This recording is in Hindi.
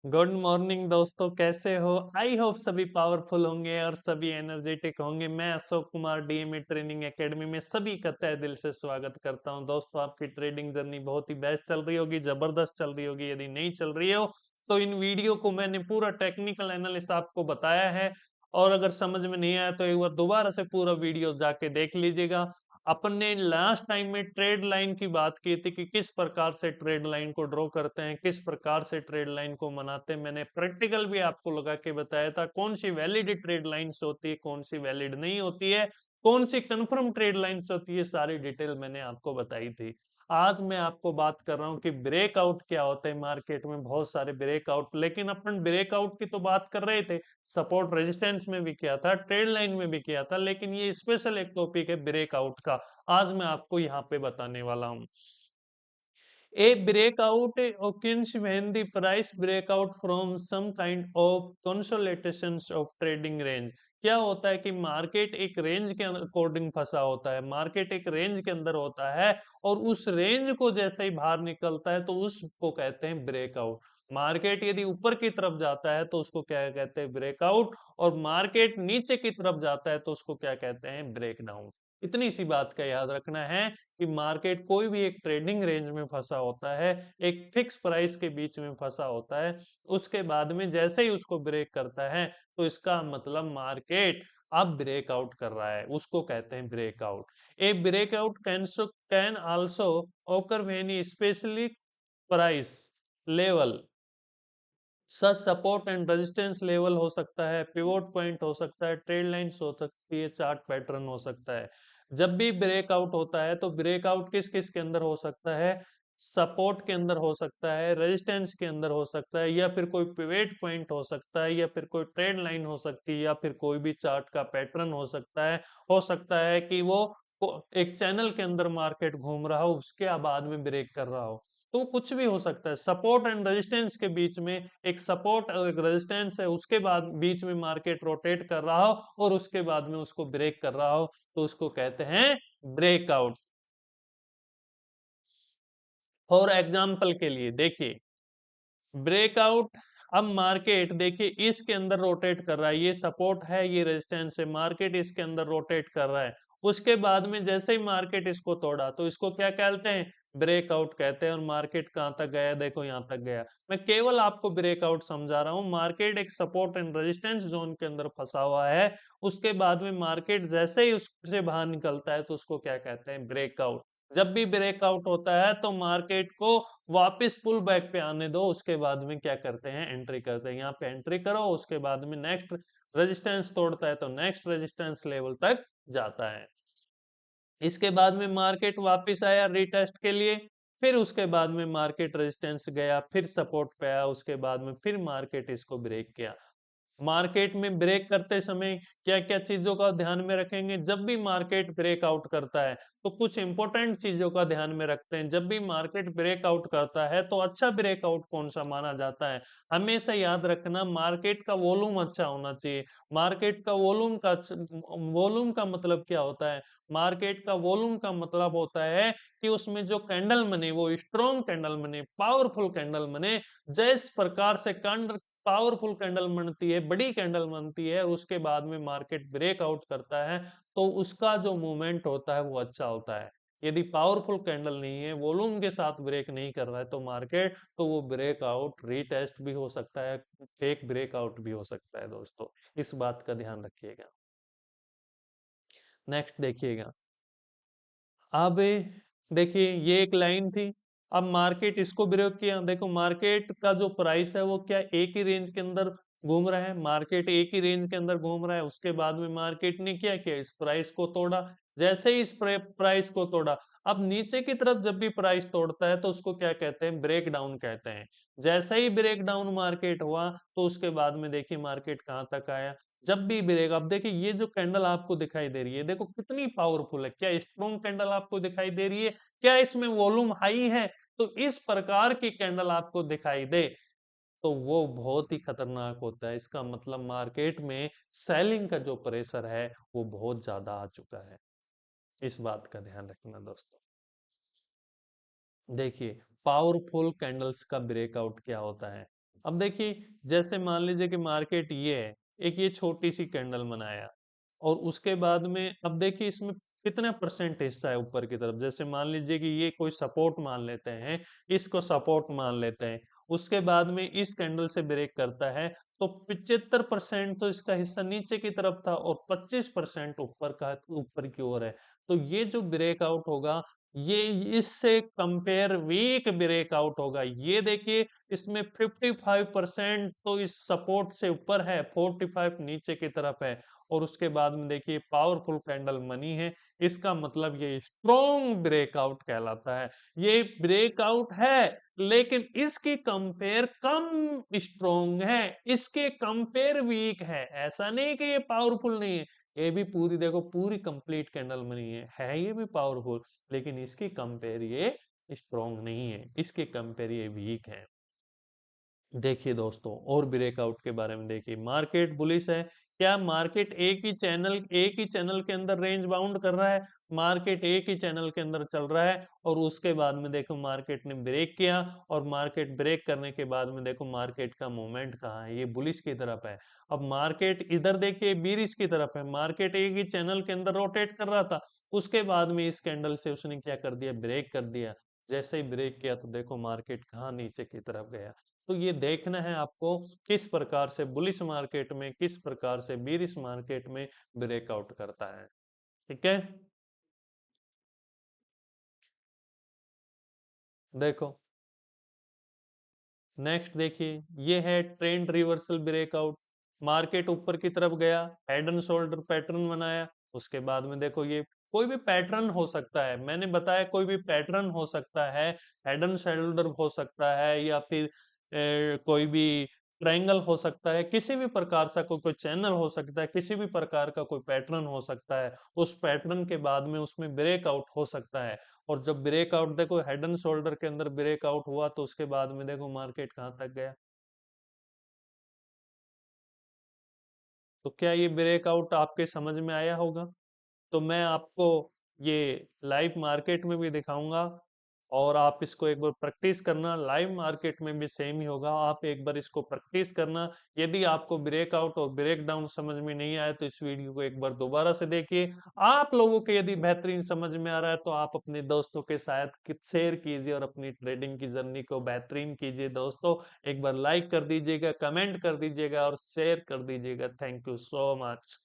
गुड मॉर्निंग दोस्तों, कैसे हो? आई होप सभी पावरफुल होंगे और सभी एनर्जेटिक होंगे। मैं Ashok Kumar DMA training academy में सभी का तहे दिल से स्वागत करता हूं। दोस्तों, आपकी ट्रेडिंग जर्नी बहुत ही बेस्ट चल रही होगी, जबरदस्त चल रही होगी। यदि नहीं चल रही हो तो इन वीडियो को मैंने पूरा टेक्निकल एनालिसिस आपको बताया है, और अगर समझ में नहीं आया तो एक बार दोबारा से पूरा वीडियो जाके देख लीजिएगा। अपन ने लास्ट टाइम में ट्रेड लाइन की बात की थी कि किस प्रकार से ट्रेड लाइन को ड्रॉ करते हैं, किस प्रकार से ट्रेड लाइन को मनाते हैं। मैंने प्रैक्टिकल भी आपको लगा के बताया था कौन सी वैलिड ट्रेड लाइंस होती है, कौन सी वैलिड नहीं होती है, कौन सी कंफर्म ट्रेड लाइंस होती है। सारी डिटेल मैंने आपको बताई थी। आज मैं आपको बात कर रहा हूं कि ब्रेकआउट क्या होता है। मार्केट में बहुत सारे ब्रेकआउट, लेकिन अपन ब्रेकआउट की तो बात कर रहे थे, सपोर्ट रेजिस्टेंस में भी किया था, ट्रेड लाइन में भी किया था, लेकिन ये स्पेशल एक टॉपिक है ब्रेकआउट का। आज मैं आपको यहाँ पे बताने वाला हूँ। A breakout occurs when the price breakout from some kind of consolidations of trading range। क्या होता है कि मार्केट एक रेंज के अकॉर्डिंग फंसा होता है, मार्केट एक रेंज के अंदर होता है, और उस रेंज को जैसे ही बाहर निकलता है तो उसको कहते हैं ब्रेकआउट। मार्केट यदि ऊपर की तरफ जाता है तो उसको क्या कहते हैं? ब्रेकआउट। और मार्केट नीचे की तरफ जाता है तो उसको क्या कहते हैं? ब्रेकडाउन। इतनी सी बात का याद रखना है कि मार्केट कोई भी एक ट्रेडिंग रेंज में फंसा होता है, एक फिक्स प्राइस के बीच में फंसा होता है, उसके बाद में जैसे ही उसको ब्रेक करता है तो इसका मतलब मार्केट अब ब्रेकआउट कर रहा है, उसको कहते हैं breakout. A breakout can also occur when specially price level such support and resistance level हो सकता है, पिवोट पॉइंट हो सकता है, ट्रेड लाइंस हो सकती है, चार्ट पैटर्न हो सकता है। जब भी ब्रेकआउट होता है तो ब्रेकआउट किस किस के अंदर हो सकता है? सपोर्ट के अंदर हो सकता है, रेजिस्टेंस के अंदर हो सकता है, या फिर कोई पिवट पॉइंट हो सकता है, या फिर कोई ट्रेड लाइन हो सकती है, या फिर कोई भी चार्ट का पैटर्न हो सकता है। हो सकता है कि वो एक चैनल के अंदर मार्केट घूम रहा हो, उसके बाद में ब्रेक कर रहा हो। तो कुछ भी हो सकता है। सपोर्ट एंड रेजिस्टेंस के बीच में एक सपोर्ट और एक रेजिस्टेंस है, उसके बाद बीच में मार्केट रोटेट कर रहा हो और उसके बाद में उसको ब्रेक कर रहा हो, तो उसको कहते हैं ब्रेकआउट। फॉर एग्जाम्पल के लिए देखिए, ब्रेकआउट, अब मार्केट देखिए इसके अंदर रोटेट कर रहा है, ये सपोर्ट है, ये रेजिस्टेंस है, मार्केट इसके अंदर रोटेट कर रहा है। उसके बाद में जैसे ही मार्केट इसको तोड़ा तो इसको क्या कहते हैं? ब्रेकआउट कहते हैं। और मार्केट कहां तक गया? देखो यहां तक गया। मैं केवल आपको ब्रेकआउट समझा रहा हूं। मार्केट एक सपोर्ट एंड रेजिस्टेंस जोन के अंदर फंसा हुआ है, उसके बाद में मार्केट जैसे ही उससे बाहर निकलता है तो उसको क्या कहते हैं? ब्रेकआउट। जब भी ब्रेकआउट होता है तो मार्केट को वापस पुल बैक पे आने दो, उसके बाद में क्या करते हैं? एंट्री करते हैं। यहाँ पे एंट्री करो, उसके बाद में नेक्स्ट रेजिस्टेंस तोड़ता है तो नेक्स्ट रेजिस्टेंस लेवल तक जाता है। इसके बाद में मार्केट वापस आया रीटेस्ट के लिए, फिर उसके बाद में मार्केट रेजिस्टेंस गया, फिर सपोर्ट पे आया, उसके बाद में फिर मार्केट इसको ब्रेक किया। मार्केट में ब्रेक करते समय क्या क्या चीजों का ध्यान में रखेंगे? जब भी मार्केट ब्रेकआउट करता है तो कुछ इंपॉर्टेंट चीजों का ध्यान में रखते हैं। जब भी मार्केट ब्रेकआउट करता है तो अच्छा ब्रेकआउट कौन सा माना जाता है? हमेशा याद रखना, मार्केट का वॉल्यूम अच्छा होना चाहिए। मार्केट का वॉल्यूम का मतलब क्या होता है? मार्केट का वॉल्यूम का मतलब होता है कि उसमें जो कैंडल बने वो स्ट्रॉन्ग कैंडल बने, पावरफुल कैंडल बने। जिस प्रकार से पावरफुल कैंडल बनती है, बड़ी कैंडल बनती है, उसके बाद में मार्केट ब्रेकआउट करता है तो उसका जो मूवमेंट होता है वो अच्छा होता है। यदि पावरफुल कैंडल नहीं है, वॉल्यूम के साथ ब्रेक नहीं कर रहा है तो मार्केट, तो वो ब्रेकआउट रीटेस्ट भी हो सकता है, फेक ब्रेकआउट भी हो सकता है। दोस्तों, इस बात का ध्यान रखिएगा। नेक्स्ट देखिएगा। अब देखिए ये एक लाइन थी, अब मार्केट इसको ब्रेक किया। देखो मार्केट का जो प्राइस है वो क्या एक ही रेंज के अंदर घूम रहा है, मार्केट एक ही रेंज के अंदर घूम रहा है। उसके बाद में मार्केट ने क्या किया? इस प्राइस को तोड़ा। जैसे ही इस प्राइस को तोड़ा, अब नीचे की तरफ जब भी प्राइस तोड़ता है तो उसको क्या कहते हैं? ब्रेक डाउन कहते हैं। जैसे ही ब्रेक डाउन मार्केट हुआ तो उसके बाद में देखिए मार्केट कहां तक आया। जब भी ब्रेक, अब देखिए ये जो कैंडल आपको दिखाई दे रही है, देखो कितनी पावरफुल है। क्या स्ट्रॉन्ग कैंडल आपको दिखाई दे रही है? क्या इसमें वॉल्यूम हाई है? तो इस प्रकार की कैंडल आपको दिखाई दे तो वो बहुत ही खतरनाक होता है। इसका मतलब मार्केट में सेलिंग का जो प्रेशर है वो बहुत ज्यादा आ चुका है। इस बात का ध्यान रखना दोस्तों। देखिए पावरफुल कैंडल्स का ब्रेकआउट क्या होता है? अब देखिए, जैसे मान लीजिए कि मार्केट ये है, एक ये छोटी सी कैंडल बनाया और उसके बाद में अब देखिए इसमें कितना परसेंट हिस्सा है ऊपर की तरफ। जैसे मान लीजिए कि ये कोई सपोर्ट मान लेते हैं, इसको सपोर्ट मान लेते हैं, उसके बाद में इस कैंडल से ब्रेक करता है, तो 75% तो इसका हिस्सा नीचे की तरफ था और 25% ऊपर की ओर है। तो ये जो ब्रेकआउट होगा, ये इससे कंपेयर वीक ब्रेकआउट होगा। ये देखिए, इसमें 55% तो इस सपोर्ट से ऊपर है, 45 नीचे की तरफ है, और उसके बाद में देखिए पावरफुल कैंडल मनी है। इसका मतलब ये स्ट्रॉन्ग ब्रेकआउट कहलाता है। ये ब्रेकआउट है, लेकिन इसकी कंपेयर कम स्ट्रॉन्ग है, इसके कंपेयर वीक है। ऐसा नहीं कि ये पावरफुल नहीं है, ये भी पूरी देखो पूरी कंप्लीट कैंडल बनी है ये भी पावरफुल, लेकिन इसकी कंपेयर ये स्ट्रॉन्ग नहीं है, इसके कंपेयर ये वीक है। देखिए दोस्तों, और ब्रेकआउट के बारे में देखिए, मार्केट बुलिश है। क्या मार्केट एक ही चैनल के अंदर रेंज बाउंड कर रहा है? मार्केट एक ही चैनल के अंदर चल रहा है और उसके बाद में देखो मार्केट ने ब्रेक किया, और मार्केट ब्रेक करने के बाद में देखो मार्केट का मूवमेंट कहाँ है, ये बुलिश की तरफ है। अब मार्केट इधर देखिए बीरिश की तरफ है, मार्केट एक ही चैनल के अंदर रोटेट कर रहा था, उसके बाद में इस कैंडल से उसने क्या कर दिया, ब्रेक कर दिया। जैसे ही ब्रेक किया तो देखो मार्केट कहाँ नीचे की तरफ गया। तो ये देखना है आपको किस प्रकार से बुलिश मार्केट में, किस प्रकार से बीरिश मार्केट में ब्रेकआउट करता है। ठीक है, देखो नेक्स्ट देखिए, ये है ट्रेंड रिवर्सल ब्रेकआउट। मार्केट ऊपर की तरफ गया, हेड एंड शोल्डर पैटर्न बनाया, उसके बाद में देखो ये कोई भी पैटर्न हो सकता है, मैंने बताया कोई भी पैटर्न हो सकता है, हेड एंड शोल्डर हो सकता है, या फिर कोई भी ट्रायंगल हो सकता है, किसी भी प्रकार का कोई कोई चैनल हो सकता है, किसी भी प्रकार का कोई पैटर्न हो सकता है। उस पैटर्न के बाद में उसमें ब्रेकआउट हो सकता है, और जब ब्रेकआउट देखो हेड एंड शोल्डर के अंदर ब्रेकआउट हुआ तो उसके बाद में देखो मार्केट कहाँ तक गया। तो क्या ये ब्रेकआउट आपके समझ में आया होगा? तो मैं आपको ये लाइव मार्केट में भी दिखाऊंगा, और आप इसको एक बार प्रैक्टिस करना। लाइव मार्केट में भी सेम ही होगा, आप एक बार इसको प्रैक्टिस करना। यदि आपको ब्रेकआउट और ब्रेक डाउन समझ में नहीं आया तो इस वीडियो को एक बार दोबारा से देखिए। आप लोगों के यदि बेहतरीन समझ में आ रहा है तो आप अपने दोस्तों के साथ शेयर कीजिए और अपनी ट्रेडिंग की जर्नी को बेहतरीन कीजिए। दोस्तों, एक बार लाइक कर दीजिएगा, कमेंट कर दीजिएगा और शेयर कर दीजिएगा। Thank you so much.